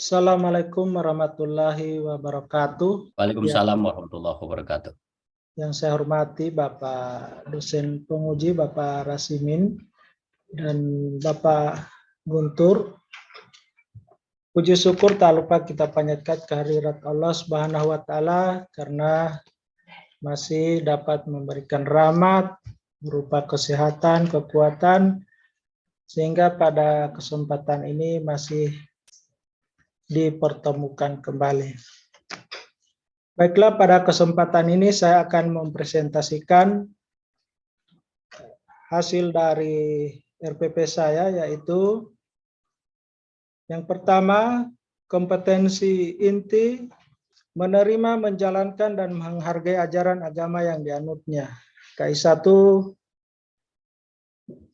Assalamualaikum warahmatullahi wabarakatuh. Waalaikumsalam warahmatullahi wabarakatuh. Yang saya hormati Bapak dosen penguji Bapak Rasimin dan Bapak Guntur. Puji syukur tak lupa kita panjatkan kehadirat Allah Subhanahu wa taala karena masih dapat memberikan rahmat berupa kesehatan, kekuatan, sehingga pada kesempatan ini masih dipertemukan kembali. Baiklah, pada kesempatan ini saya akan mempresentasikan hasil dari RPP saya, yaitu yang pertama, kompetensi inti menerima, menjalankan, dan menghargai ajaran agama yang dianutnya. KI1,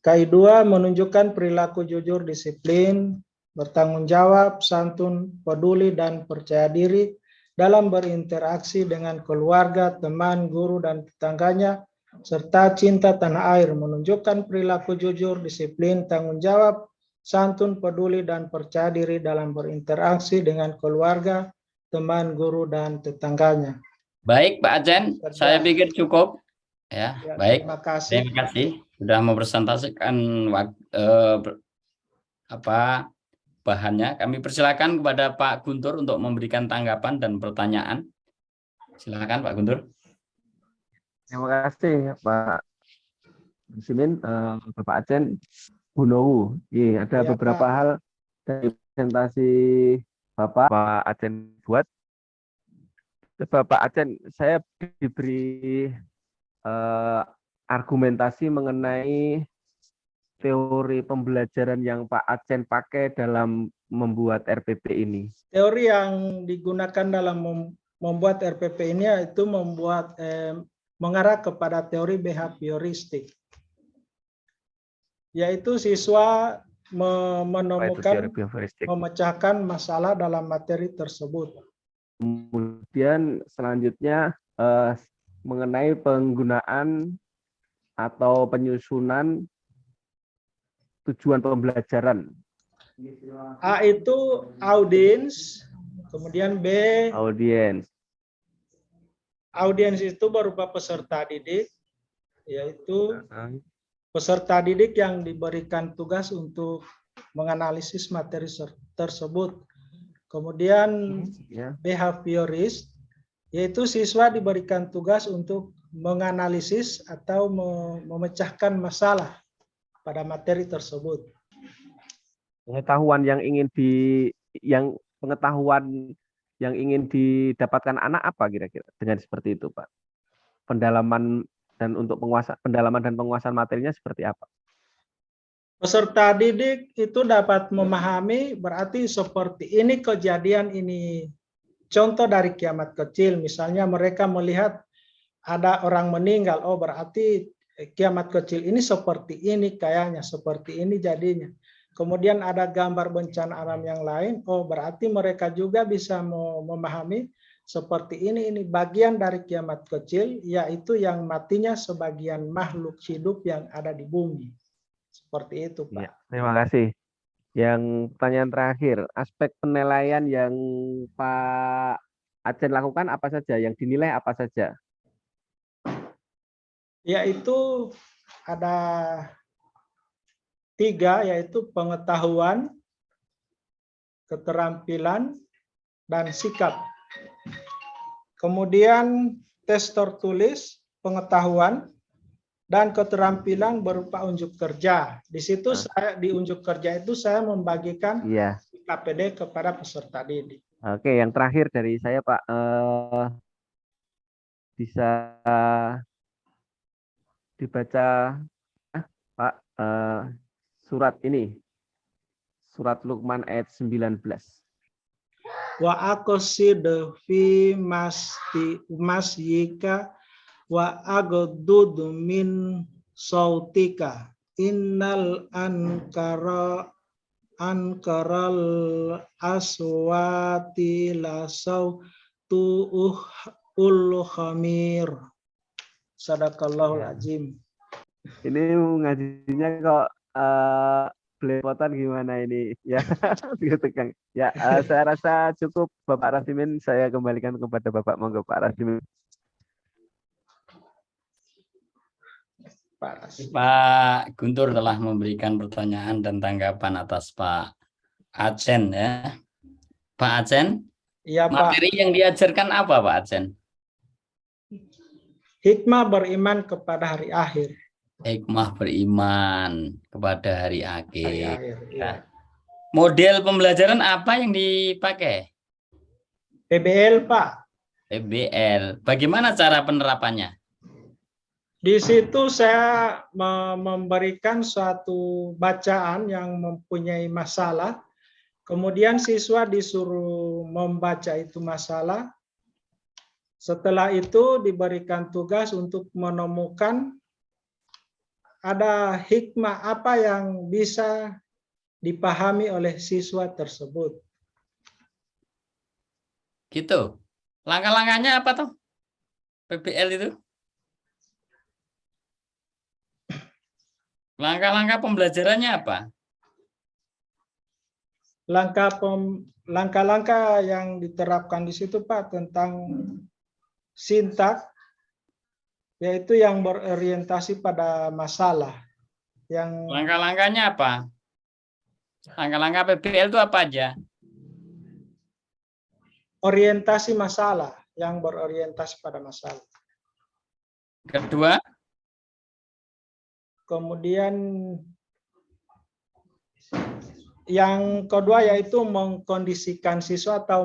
KI2 menunjukkan perilaku jujur, disiplin, bertanggung jawab, santun, peduli, dan percaya diri dalam berinteraksi dengan keluarga, teman, guru, dan tetangganya, serta cinta tanah air, menunjukkan perilaku jujur, disiplin, tanggung jawab, santun, peduli, dan percaya diri dalam berinteraksi dengan keluarga, teman, guru, dan tetangganya. Baik, Pak Acen, saya pikir cukup. Ya, baik. Terima kasih. Terima kasih sudah mempresentasikan bahannya. Kami persilakan kepada Pak Guntur untuk memberikan tanggapan dan pertanyaan. Silakan Pak Guntur. Terima kasih Pak Simin, Bapak Acen, Gunowu. Ada beberapa hal dari presentasi Bapak Acen buat. Bapak Acen, saya diberi argumentasi mengenai teori pembelajaran yang Pak Acen pakai dalam membuat RPP ini. Teori yang digunakan dalam membuat RPP ini yaitu mengarah kepada teori behavioristik, yaitu siswa menemukan, memecahkan masalah dalam materi tersebut. Kemudian selanjutnya mengenai penggunaan atau penyusunan tujuan pembelajaran. A itu audience, kemudian B audiens itu berupa peserta didik, yaitu peserta didik yang diberikan tugas untuk menganalisis materi tersebut. Kemudian behaviorist, yaitu siswa diberikan tugas untuk menganalisis atau memecahkan masalah pada materi tersebut. Pengetahuan yang ingin didapatkan anak apa kira-kira dengan seperti itu, Pak? Pendalaman dan penguasaan materinya seperti apa? Peserta didik itu dapat memahami, berarti seperti ini kejadian ini. Contoh dari kiamat kecil, misalnya mereka melihat ada orang meninggal, oh berarti kiamat kecil ini seperti ini kayaknya, seperti ini jadinya. Kemudian ada gambar bencana alam yang lain, oh berarti mereka juga bisa memahami seperti ini bagian dari kiamat kecil, yaitu yang matinya sebagian makhluk hidup yang ada di bumi. Seperti itu, Pak. Ya, terima kasih. Yang pertanyaan terakhir, aspek penilaian yang Pak Acen lakukan apa saja? Yang dinilai apa saja? Yaitu ada 3, yaitu pengetahuan, keterampilan, dan sikap. Kemudian tes tertulis, pengetahuan, dan keterampilan berupa unjuk kerja. Di situ di unjuk kerja itu saya membagikan KPD kepada peserta didik. Oke, yang terakhir dari saya Pak, bisa dibaca Pak surat ini, surat Luqman ayat 19. Wa aqsid fi masyika wa aghdud min sautika innal ankaral aswati la sautu khamir. Sadaqallahul azim. Ini ngajinya kok belepotan gimana ini ya? Ya, saya rasa cukup Bapak Rasimin. Saya kembalikan kepada Bapak. Monggo Pak Rasimin. Pak Guntur telah memberikan pertanyaan dan tanggapan atas Pak Acen ya. Pak Acen, Iya, Pak. materi yang diajarkan apa Pak Acen? Hikmah beriman kepada hari akhir. Hikmah beriman kepada hari Hari akhir. akhir. Ya. Ya. Model pembelajaran apa yang dipakai? PBL, Pak. PBL. Bagaimana cara penerapannya? Di situ saya memberikan suatu bacaan yang mempunyai masalah. Kemudian siswa disuruh membaca itu masalah. Setelah itu diberikan tugas untuk menemukan ada hikmah apa yang bisa dipahami oleh siswa tersebut. Gitu. Langkah-langkahnya apa tuh? PBL itu? Langkah-langkah pembelajarannya apa? Langkah-langkah yang diterapkan di situ, Pak, tentang sintak, yaitu yang berorientasi pada masalah. Yang Langkah-langkahnya apa? Langkah-langkah PBL itu apa aja? orientasi masalah, yang berorientasi pada masalah. Kedua, Kemudian yang kedua yaitu mengkondisikan siswa atau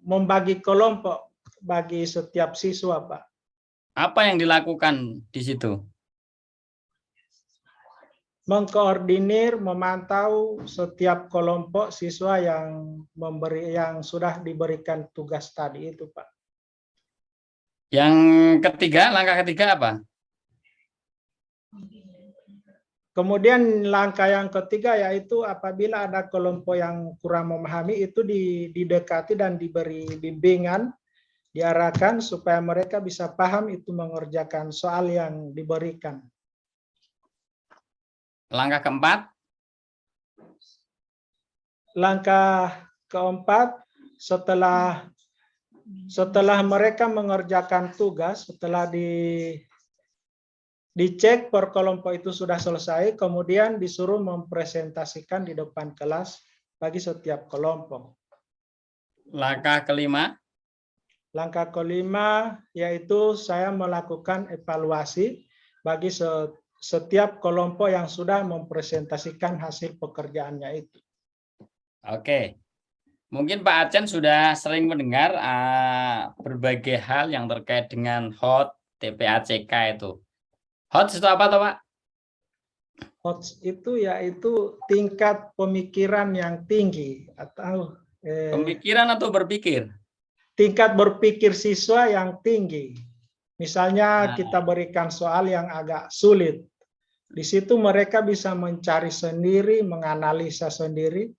membagi kelompok bagi setiap siswa, Pak. apa yang dilakukan di situ? Mengkoordinir, memantau setiap kelompok siswa yang sudah diberikan tugas tadi itu, Pak. Yang ketiga, langkah ketiga apa? Kemudian langkah yang ketiga yaitu apabila ada kelompok yang kurang memahami itu didekati dan diberi bimbingan, diarahkan supaya mereka bisa paham itu mengerjakan soal yang diberikan. Langkah keempat, Langkah keempat, setelah mereka mengerjakan tugas, setelah dicek per kelompok itu sudah selesai, kemudian disuruh mempresentasikan di depan kelas bagi setiap kelompok. langkah kelima, Langkah kelima yaitu saya melakukan evaluasi bagi setiap kelompok yang sudah mempresentasikan hasil pekerjaannya itu. oke. Mungkin Pak Acen sudah sering mendengar berbagai hal yang terkait dengan HOT, TPACK itu. HOT itu apa toh Pak? HOTS itu yaitu tingkat pemikiran yang tinggi atau Pemikiran atau berpikir? tingkat berpikir siswa yang tinggi. Misalnya kita berikan soal yang agak sulit. Di situ mereka bisa mencari sendiri, menganalisa sendiri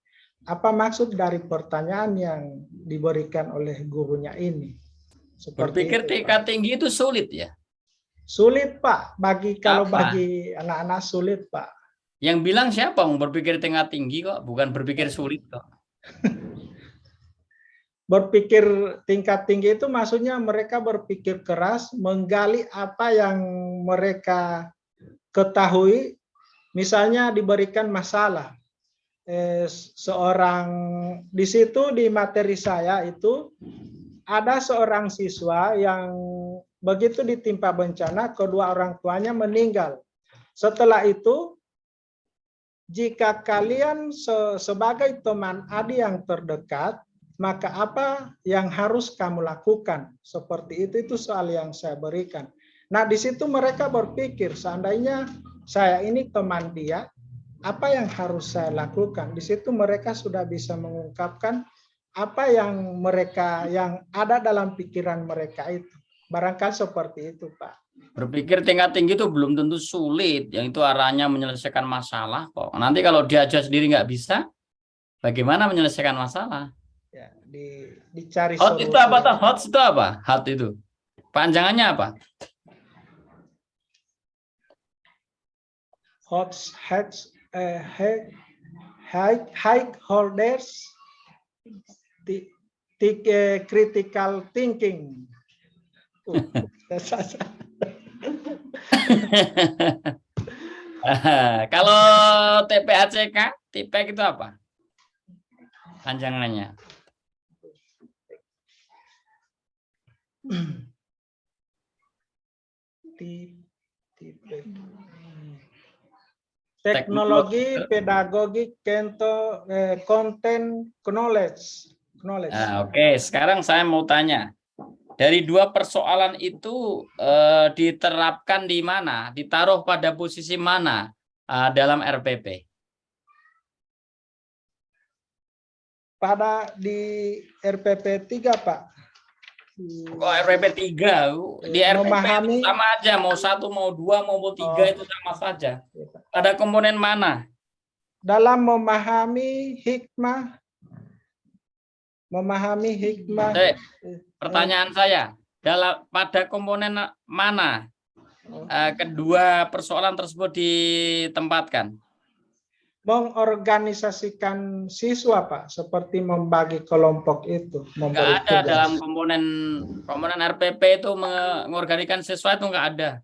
apa maksud dari pertanyaan yang diberikan oleh gurunya ini. Berpikir tingkat tinggi itu sulit ya? Sulit, Pak. Kalau Apa? bagi anak-anak sulit, Pak. Yang bilang siapa? Berpikir tingkat tinggi kok, bukan berpikir sulit kok. Berpikir tingkat tinggi itu maksudnya mereka berpikir keras, menggali apa yang mereka ketahui. Misalnya diberikan masalah. Seorang di situ di materi saya itu ada seorang siswa yang begitu ditimpa bencana, kedua orang tuanya meninggal. Setelah itu, jika kalian sebagai teman adik yang terdekat, maka apa yang harus kamu lakukan? Seperti itu soal yang saya berikan. Nah, di situ mereka berpikir, seandainya saya ini teman dia, apa yang harus saya lakukan? Di situ mereka sudah bisa mengungkapkan apa yang ada dalam pikiran mereka itu. Barangkali seperti itu, Pak. Berpikir tingkat tinggi itu belum tentu sulit, yang itu arahnya menyelesaikan masalah kok. Nanti kalau dia aja sendiri nggak bisa, bagaimana menyelesaikan masalah? Ya, dicari HOT solusi. itu apa toh? HOT itu apa? HOT itu panjangannya apa? High holders critical thinking. Kalau TPACK, TPACK itu apa? Panjangannya. Teknologi, pedagogi, content, knowledge. Nah, oke, sekarang saya mau tanya. Dari dua persoalan itu diterapkan di mana? Ditaruh pada posisi mana dalam RPP? Pada di RPP 3, Pak. Kok RPP 3? Di RPP Memahami, itu sama aja, mau 1, mau 2, mau 3 itu sama saja. Pada komponen mana? Dalam memahami hikmah. Pertanyaan saya, pada komponen mana kedua persoalan tersebut ditempatkan? Mengorganisasikan siswa, Pak, seperti membagi kelompok itu. Nggak ada dalam komponen RPP itu mengorganisasikan siswa itu nggak ada.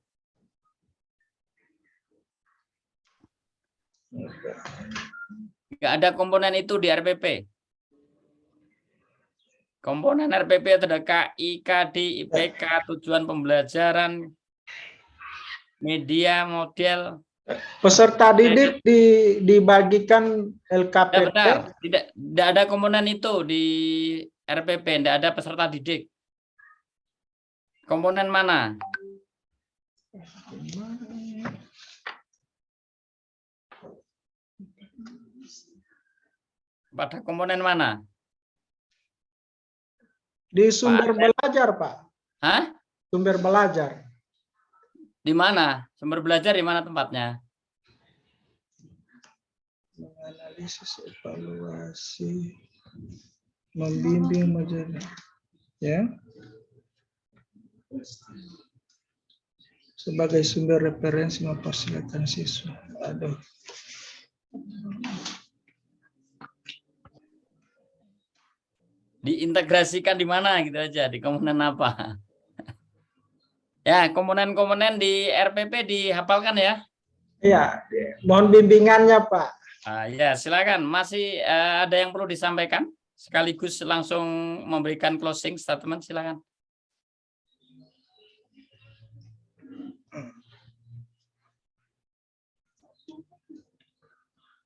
Nggak ada komponen itu di RPP. Komponen RPP itu ada KI, KD, IPK, tujuan pembelajaran, media, model. Peserta didik dibagikan LKPP. Benar, tidak ada komponen itu di RPP, tidak ada peserta didik. Komponen mana? Pada komponen mana? Di sumber belajar, Pak. Hah? Sumber belajar. Di mana? Sumber belajar di mana tempatnya? Menganalisis, evaluasi, membimbing, ya. Sebagai sumber referensi memfasilitasi siswa. Aduh. Diintegrasikan di mana gitu aja, di komponen apa? Ya, komponen-komponen di RPP dihafalkan ya? Iya, mohon bimbingannya, Pak. Ya, silakan. Masih ada yang perlu disampaikan? Sekaligus langsung memberikan closing statement, silakan.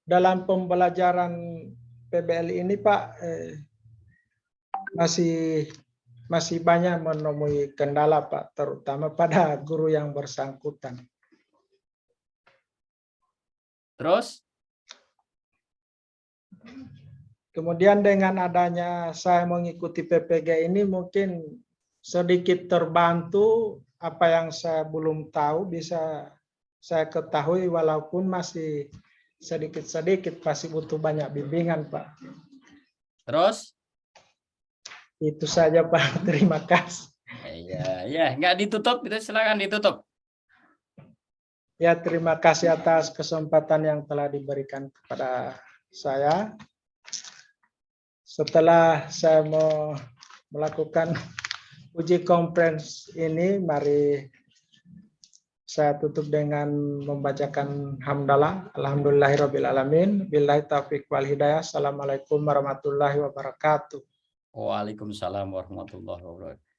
Dalam pembelajaran PBL ini, Pak, masih banyak menemui kendala, Pak, terutama pada guru yang bersangkutan. Terus? Kemudian dengan adanya saya mengikuti PPG ini mungkin sedikit terbantu, apa yang saya belum tahu bisa saya ketahui walaupun masih sedikit-sedikit, masih butuh banyak bimbingan, Pak. Terus? Itu saja, Pak. Terima kasih. Ya, nggak ditutup, itu silakan ditutup. Ya, terima kasih atas kesempatan yang telah diberikan kepada saya. Setelah saya mau melakukan uji komprehensif ini, mari saya tutup dengan membacakan hamdalah. Alhamdulillahirabbil alamin. Billahi taufiq wal hidayah. Assalamualaikum warahmatullahi wabarakatuh. Waalaikumsalam warahmatullahi wabarakatuh.